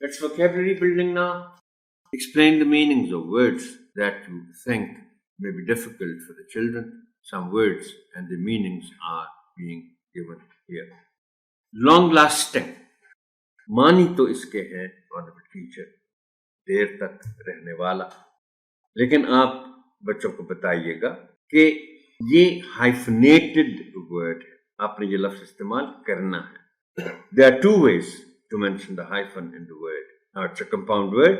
That's vocabulary building now. Explain the meanings of words that you think may be difficult for the children. Some words and the meanings are being given here. Long lasting. मानी तो इसके हैं honourable teacher, देर तक रहने वाला, लेकिन आप बच्चों को बताइएगा कि ये हाइफनेटेड वर्ड है, आपने ये लफ्ज इस्तेमाल करना है. There are two ways to mention the hyphen in the word. Now it's a compound word.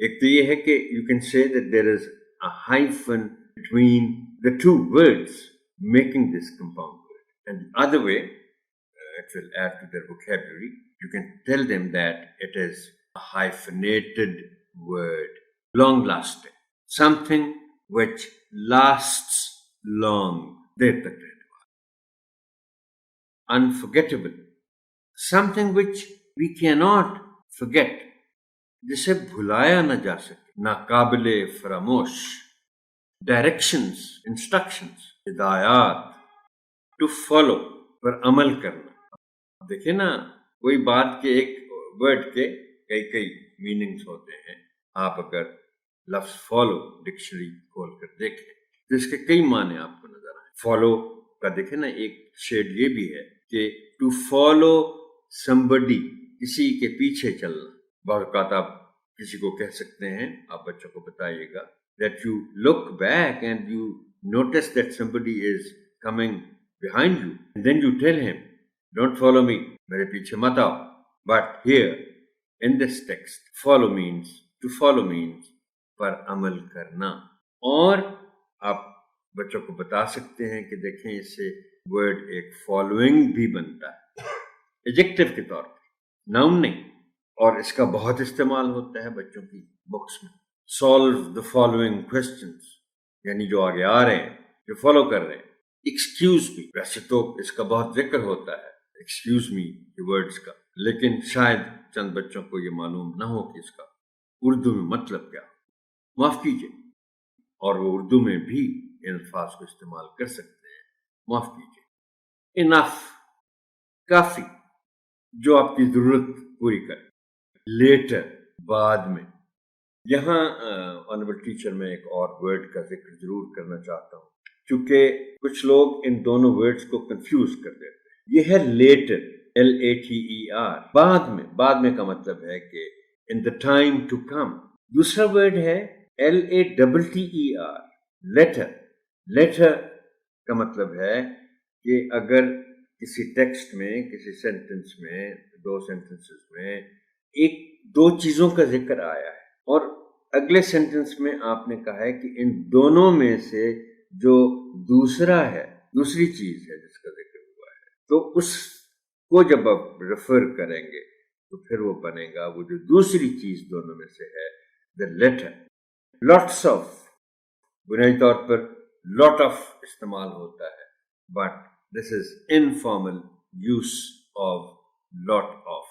एक तो ये है कि you can say that there is a hyphen between the two words making this compound word. And the other way, it will add to their vocabulary. You can tell them that it is a hyphenated word, long lasting, something which lasts long, देर तक रहने वाला. Unforgettable, something which we cannot forget, जिसे भुलाया न जा सके. नाकाबिले फरामोश. Directions, instructions, हिदायत, to follow, पर अमल करना. देखिए ना, कोई बात के एक वर्ड के कई कई मीनिंग्स होते हैं. आप अगर लफ्ज फॉलो डिक्शनरी खोल कर देखें तो इसके कई माने आपको नजर आए. फॉलो का देखें ना, एक शेड ये भी है कि टू फॉलो समबडी, किसी के पीछे चलना. बहुत आप किसी को कह सकते हैं, आप बच्चों को बताइएगा, that you look back and you notice that somebody is coming behind you and then you tell him, don't follow me, मेरे पीछे मत आओ. But here in this text, to follow means पर अमल करना. और आप बच्चों को बता सकते हैं कि देखें, इससे वर्ड एक फॉलोइंग भी बनता है एडजेक्टिव के तौर पर, नाउन नहीं. और इसका बहुत इस्तेमाल होता है बच्चों की बुक्स में. सॉल्व द फॉलोइंग क्वेश्चंस, यानी जो आगे आ रहे हैं, जो फॉलो कर रहे हैं. एक्सक्यूज मी, वैसे तो इसका बहुत जिक्र होता है एक्सक्यूज मी के वर्ड्स का, लेकिन शायद चंद बच्चों को ये मालूम ना हो कि इसका उर्दू में मतलब क्या. माफ कीजिए, और वो उर्दू में भी इन अल्फाज को इस्तेमाल कर सकते हैं. माफ कीजिए. इनफ, काफी, जो आपकी जरूरत पूरी करे. लेटर, बाद में. यहाँ ऑनरेबल टीचर में एक और वर्ड का जिक्र जरूर करना चाहता हूँ, क्योंकि कुछ लोग इन दोनों वर्ड्स को कंफ्यूज कर देते हैं. ये है लेटर, LATER, बाद में. बाद में का मतलब है कि in the time to come. दूसरा वर्ड है LATTER, लेटर. लेटर का मतलब है कि अगर किसी टेक्स्ट में, किसी सेंटेंस में, दो सेंटेंसेस में एक दो चीजों का जिक्र आया है और अगले सेंटेंस में आपने कहा है कि इन दोनों में से जो दूसरा है, दूसरी चीज है जिसका जिक्र हुआ है, तो उसको जब आप रेफर करेंगे तो फिर वो बनेगा, वो जो दूसरी चीज दोनों में से है, द लेटर. लॉट्स ऑफ, बुनियादी तौर पर लॉट ऑफ इस्तेमाल होता है, but this is informal use of lot of.